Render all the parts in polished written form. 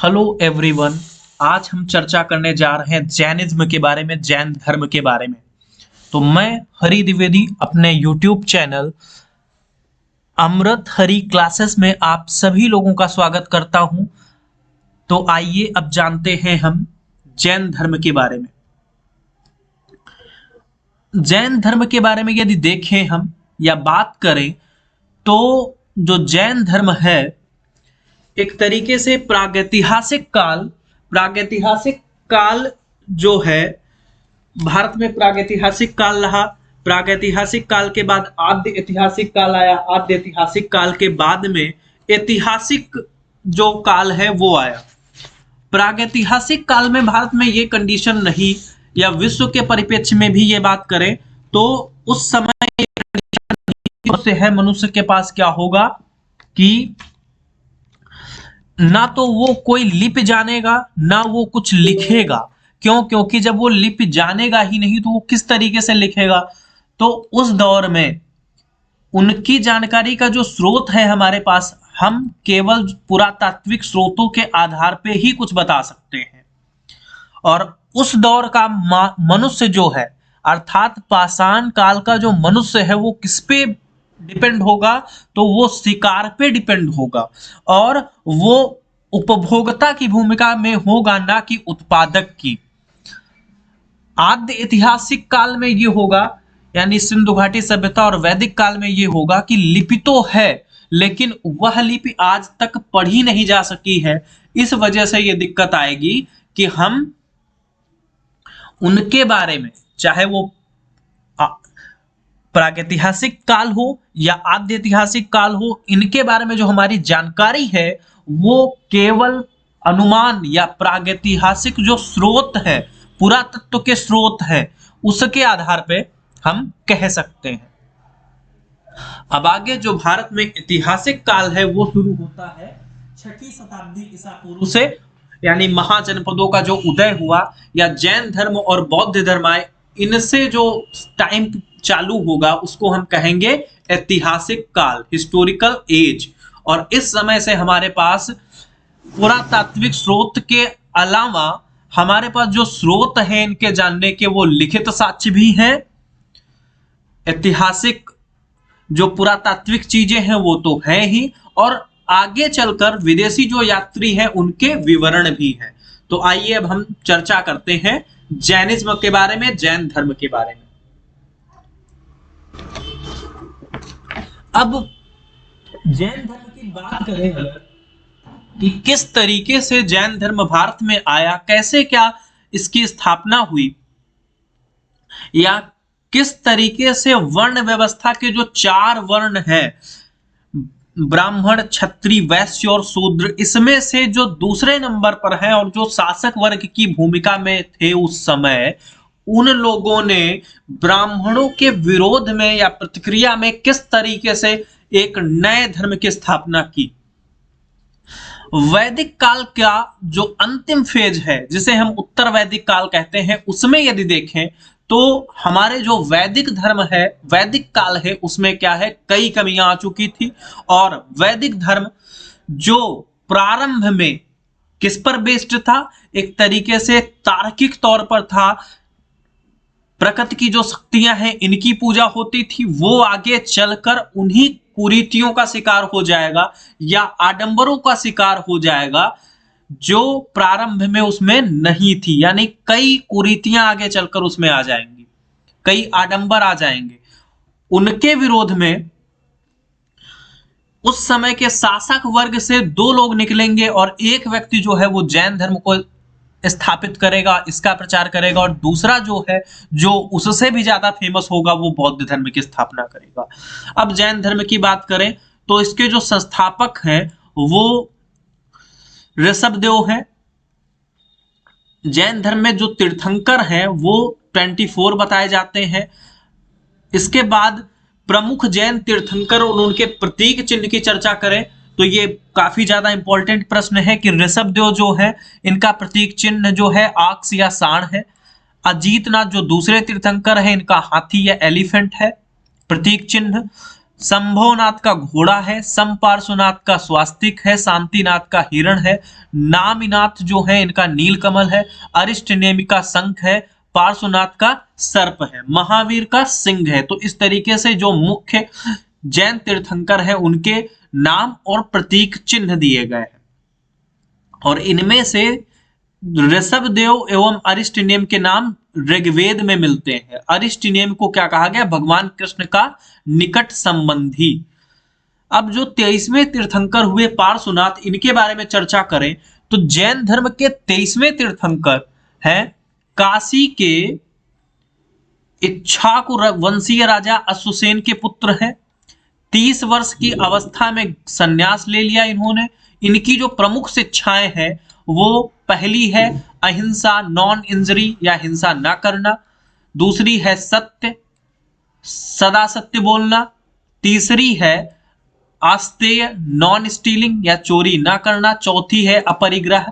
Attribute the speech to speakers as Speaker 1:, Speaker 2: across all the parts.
Speaker 1: Hello everyone. आज हम चर्चा करने जा रहे हैं जैनिज्म के बारे में, जैन धर्म के बारे में। तो मैं हरि द्विवेदी अपने यूट्यूब चैनल अमृत हरि क्लासेस में आप सभी लोगों का स्वागत करता हूं। तो आइए अब जानते हैं हम जैन धर्म के बारे में। जैन धर्म के बारे में यदि देखें हम या बात करें तो जो जैन धर्म है एक तरीके से प्रागैतिहासिक काल जो है, भारत में प्रागैतिहासिक काल रहा। प्रागैतिहासिक काल के बाद आद्य ऐतिहासिक काल आया। आद्य ऐतिहासिक काल के बाद में ऐतिहासिक जो काल है वो आया। प्रागैतिहासिक काल में भारत में ये कंडीशन नहीं, या विश्व के परिप्रेक्ष्य में भी ये बात करें तो उस समय से है मनुष्य के पास क्या होगा कि ना तो वो कोई लिपि जानेगा ना वो कुछ लिखेगा। क्यों? क्योंकि जब वो लिपि जानेगा ही नहीं तो वो किस तरीके से लिखेगा। तो उस दौर में उनकी जानकारी का जो स्रोत है हमारे पास, हम केवल पुरातात्विक स्रोतों के आधार पे ही कुछ बता सकते हैं। और उस दौर का मनुष्य जो है, अर्थात पाषाण काल का जो मनुष्य है, वो किस पे डिपेंड होगा? तो वो शिकार पे डिपेंड होगा और वो उपभोक्ता की भूमिका में होगा, ना कि उत्पादक की। आद्य ऐतिहासिक काल में ये होगा, यानी सिंधु घाटी सभ्यता और वैदिक काल में ये होगा कि लिपि तो है लेकिन वह लिपि आज तक पढ़ी नहीं जा सकी है। इस वजह से ये दिक्कत आएगी कि हम उनके बारे में, चाहे वो प्रागैतिहासिक काल हो या आद्य ऐतिहासिक काल हो, इनके बारे में जो हमारी जानकारी है वो केवल अनुमान या प्रागैतिहासिक जो स्रोत है, पुरातत्व के स्रोत है, उसके आधार पे हम कह सकते हैं। अब आगे जो भारत में ऐतिहासिक काल है वो शुरू होता है 6वीं शताब्दी ईसा पूर्व से, यानी महाजनपदों का जो उदय हुआ या जैन धर्म और बौद्ध धर्म आए, इनसे जो टाइम चालू होगा उसको हम कहेंगे ऐतिहासिक काल, हिस्टोरिकल एज। और इस समय से हमारे पास पुरातात्विक स्रोत के अलावा हमारे पास जो स्रोत हैं इनके जानने के, वो लिखित साक्ष्य भी हैं। ऐतिहासिक जो पुरातात्विक चीजें हैं वो तो है ही, और आगे चलकर विदेशी जो यात्री हैं उनके विवरण भी हैं। तो आइए अब हम चर्चा करते हैं जैनिज्म के बारे में, जैन धर्म के बारे में। अब जैन धर्म की बात करें अगर, कि किस तरीके से जैन धर्म भारत में आया, कैसे क्या इसकी स्थापना हुई, या किस तरीके से वर्ण व्यवस्था के जो 4 वर्ण हैं, ब्राह्मण, क्षत्रिय, वैश्य और शूद्र, इसमें से जो दूसरे नंबर पर है और जो शासक वर्ग की भूमिका में थे उस समय, उन लोगों ने ब्राह्मणों के विरोध में या प्रतिक्रिया में किस तरीके से एक नए धर्म की स्थापना की। वैदिक काल का जो अंतिम फेज है, जिसे हम उत्तर वैदिक काल कहते हैं, उसमें यदि देखें तो हमारे जो वैदिक धर्म है, वैदिक काल है, उसमें क्या है, कई कमियां आ चुकी थी। और वैदिक धर्म जो प्रारंभ में किस पर बेस्ड था? एक तरीके से तार्किक तौर पर था। प्रकृति की जो शक्तियां हैं इनकी पूजा होती थी। वो आगे चलकर उन्हीं कुरीतियों का शिकार हो जाएगा या आडंबरों का शिकार हो जाएगा जो प्रारंभ में उसमें नहीं थी, यानी कई कुरीतियां आगे चलकर उसमें आ जाएंगी, कई आडंबर आ जाएंगे। उनके विरोध में उस समय के शासक वर्ग से 2 लोग निकलेंगे और एक व्यक्ति जो है वो जैन धर्म को स्थापित करेगा, इसका प्रचार करेगा, और दूसरा जो है जो उससे भी ज्यादा फेमस होगा वो बौद्ध धर्म की स्थापना करेगा। अब जैन धर्म की बात करें तो इसके जो संस्थापक हैं वो ऋषभदेव हैं। जैन धर्म में जो तीर्थंकर हैं वो 24 बताए जाते हैं। इसके बाद प्रमुख जैन तीर्थंकर और उनके प्रतीक चिन्ह की चर्चा करें तो ये काफी ज्यादा इंपॉर्टेंट प्रश्न है कि ऋषभदेव जो है इनका प्रतीक चिन्ह जो है आक्स या सांड है। अजीतनाथ जो दूसरे तीर्थंकर हैं, इनका हाथी या एलिफेंट है प्रतीक चिन्ह। संभवनाथ का घोड़ा है, समपार्श्वनाथ का स्वास्तिक है, शांतिनाथ का हिरण है, नामीनाथ जो है इनका नीलकमल है, अरिष्टनेमि का शंख है, पार्श्वनाथ का सर्प है, महावीर का सिंह है। तो इस तरीके से जो मुख्य जैन तीर्थंकर है उनके नाम और प्रतीक चिन्ह दिए गए हैं। और इनमें से ऋषभदेव एवं अरिष्टनेम के नाम ऋग्वेद में मिलते हैं। अरिष्टनेम को क्या कहा गया? भगवान कृष्ण का निकट संबंधी। अब जो 23वें तीर्थंकर हुए पार्श्वनाथ, इनके बारे में चर्चा करें तो जैन धर्म के 23वें तीर्थंकर हैं काशी के इक्ष्वाकु वंशीय राजा अश्वसेन के पुत्र हैं। 30 वर्ष की अवस्था में संन्यास ले लिया इन्होंने। इनकी जो प्रमुख शिक्षाएं हैं वो पहली है अहिंसा, नॉन इंजरी या हिंसा ना करना। दूसरी है सत्य, सदा सत्य बोलना। तीसरी है आस्तेय, नॉन स्टीलिंग या चोरी ना करना। चौथी है अपरिग्रह,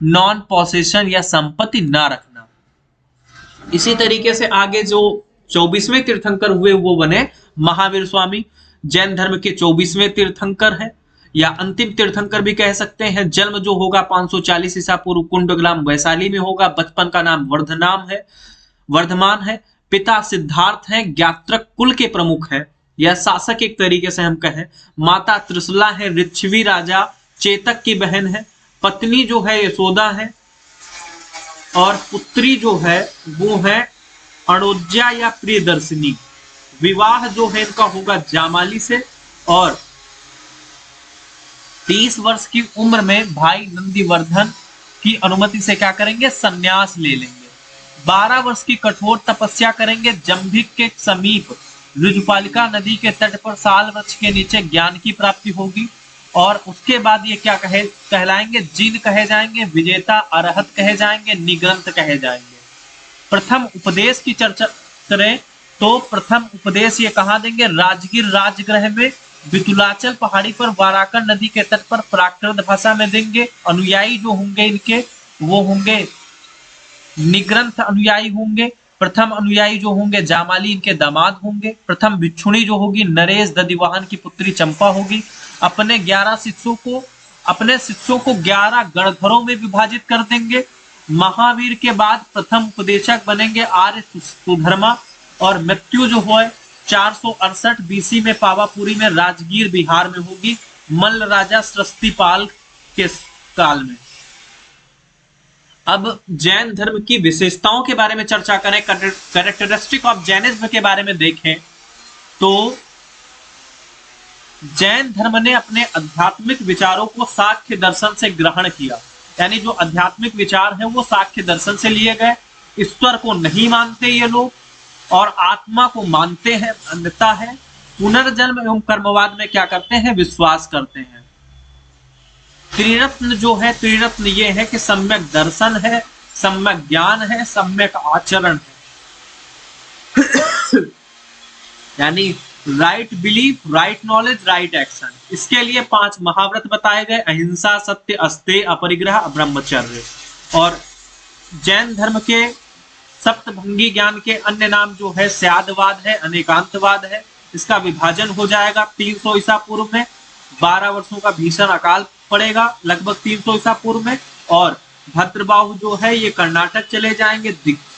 Speaker 1: नॉन पॉसेशन या संपत्ति ना रखना। इसी तरीके से आगे जो 24वें तीर्थंकर हुए वो बने महावीर स्वामी। जैन धर्म के 24वें तीर्थंकर हैं या अंतिम तीर्थंकर भी कह सकते हैं। जन्म जो होगा 540 ईसा पूर्व कुंडग्राम वैशाली में होगा। बचपन का नाम वर्धमान है। पिता सिद्धार्थ हैं, ज्ञात्रक कुल के प्रमुख हैं या शासक एक तरीके से हम कहें। माता त्रिशला है, ऋक्षवी राजा चेतक की बहन है। पत्नी जो है यशोदा है और पुत्री जो है वो है अणोज्या या प्रियदर्शिनी। विवाह जो है इनका होगा जामाली से और 30 वर्ष की उम्र में भाई नंदीवर्धन की अनुमति से क्या करेंगे? संन्यास ले लेंगे। 12 वर्ष की कठोर तपस्या करेंगे जंभिक के समीप ऋजुपालिका नदी के तट पर साल वृक्ष के नीचे ज्ञान की प्राप्ति होगी। और उसके बाद ये क्या कहलाएंगे? जिन कहे जाएंगे, विजेता, अरहत कहे जाएंगे, निग्रंथ कहे जाएंगे। प्रथम उपदेश की चर्चा करें तो प्रथम उपदेश ये कहाँ देंगे? राजगीर राजगृह में बितुलाचल पहाड़ी पर वाराकर नदी के तट पर प्राकृत भाषा में देंगे। अनुयायी जो होंगे इनके वो होंगे निग्रंथ अनुयायी होंगे। प्रथम अनुयायी जो होंगे जामाली इनके दामाद होंगे। प्रथम भिक्षुणी जो होगी नरेश दधिवाहन की पुत्री चंपा होगी। अपने 11 शिष्यों को 11 गणधरों में विभाजित कर देंगे। महावीर के बाद प्रथम उपदेशक बनेंगे आर्य सुधर्मा और मृत्यु जो है 468 बीसी में पावापुरी में राजगीर बिहार में होगी, मल्ल राजा सृष्टिपाल के काल में। अब जैन धर्म की विशेषताओं के बारे में चर्चा करें, कैरेक्टरिस्टिक ऑफ जैनिज्म के बारे में देखें तो जैन धर्म ने अपने आध्यात्मिक विचारों को सांख्य दर्शन से ग्रहण किया। यानी जो आध्यात्मिक विचार है वो सांख्य दर्शन से लिए गए। ईश्वर को नहीं मानते ये लोग और आत्मा को मानते हैं, अन्यता है। पुनर्जन्म एवं कर्मवाद में क्या करते हैं? विश्वास करते हैं। त्रिरत्न जो है, त्रिरत्न ये है कि सम्यक दर्शन है, सम्यक ज्ञान है, सम्यक आचरण है। यानी right belief, right knowledge, right action. इसके लिए 5 महाव्रत बताए गए: अहिंसा, सत्य, अस्तेय, अपरिग्रह, ब्रह्मचर्य। और जैन धर्म के सप्तभंगी ज्ञान के अन्य नाम जो है स्यादवाद है, अनेकांतवाद है। इसका विभाजन हो जाएगा 300 ईसा पूर्व में। 12 वर्षों का भीषण अकाल पड़ेगा लगभग 300 ईसा पूर्व में। और भद्रबाहु जो है ये कर्नाटक चले जाएंगे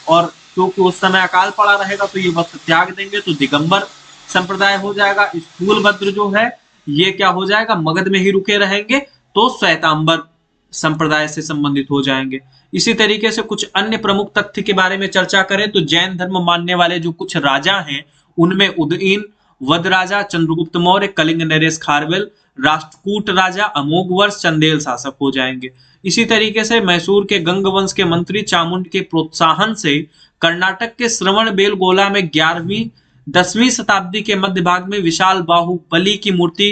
Speaker 1: और क्योंकि उस समय अकाल पड़ा रहेगा तो ये वस्त्र त्याग देंगे तो दिगंबर संप्रदाय हो जाएगा। स्थूलभद्र जो है ये क्या हो जाएगा? मगध में ही रुके रहेंगे तो श्वेतांबर संप्रदाय से संबंधित हो जाएंगे। इसी तरीके से कुछ अन्य प्रमुख तथ्य के बारे में चर्चा करें तो जैन धर्म मानने वाले जो कुछ राजा हैं उनमें उदयन, वध राजा, चंद्रगुप्त मौर्य, कलिंग नरेश खारवेल, राष्ट्रकूट राजा, अमोघवर्ष, चंदेल शासक हो जाएंगे। इसी तरीके से मैसूर के गंग वंश के मंत्री चामुंड के प्रोत्साहन से कर्नाटक के श्रवण बेलगोला में 10वीं शताब्दी के मध्य भाग में विशाल बाहुबली की मूर्ति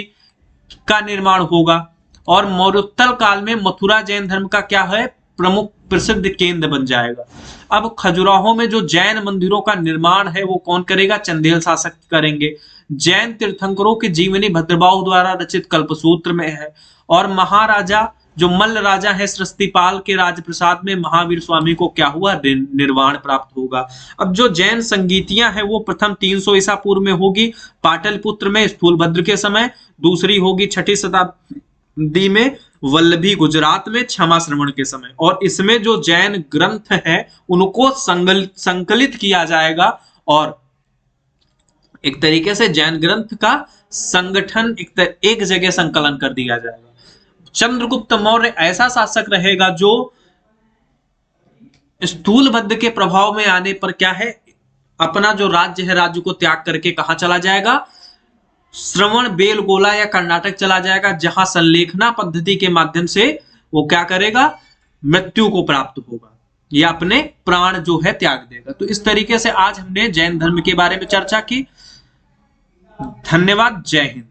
Speaker 1: का निर्माण होगा। और मौर्योत्तर काल में मथुरा जैन धर्म का क्या है? प्रमुख प्रसिद्ध केंद्र बन जाएगा। अब खजुराहो में जो जैन मंदिरों का निर्माण है वो कौन करेगा? चंदेल शासक करेंगे। जैन तीर्थंकरों की जीवनी भद्रबाहु द्वारा रचित कल्पसूत्र में है। और महाराजा जो मल्ल राजा है सृष्टिपाल के राजप्रसाद में महावीर स्वामी को क्या हुआ, निर्वाण प्राप्त होगा। अब जो जैन संगीतियां हैं वो प्रथम 300 ईसा पूर्व में होगी पाटलिपुत्र में स्थूलभद्र के समय, दूसरी होगी 6ठी शताब्दी में वल्लभी गुजरात में क्षमा श्रवण के समय, और इसमें जो जैन ग्रंथ है उनको संकलित किया जाएगा और एक तरीके से जैन ग्रंथ का संगठन एक जगह संकलन कर दिया जाएगा। चंद्रगुप्त मौर्य ऐसा शासक रहेगा जो स्थूलभद्र के प्रभाव में आने पर क्या है, अपना जो राज्य है राज्य को त्याग करके कहां चला जाएगा, श्रवण बेलगोला या कर्नाटक चला जाएगा, जहां संलेखना पद्धति के माध्यम से वो क्या करेगा, मृत्यु को प्राप्त होगा या अपने प्राण जो है त्याग देगा। तो इस तरीके से आज हमने जैन धर्म के बारे में चर्चा की। धन्यवाद। जय हिंद।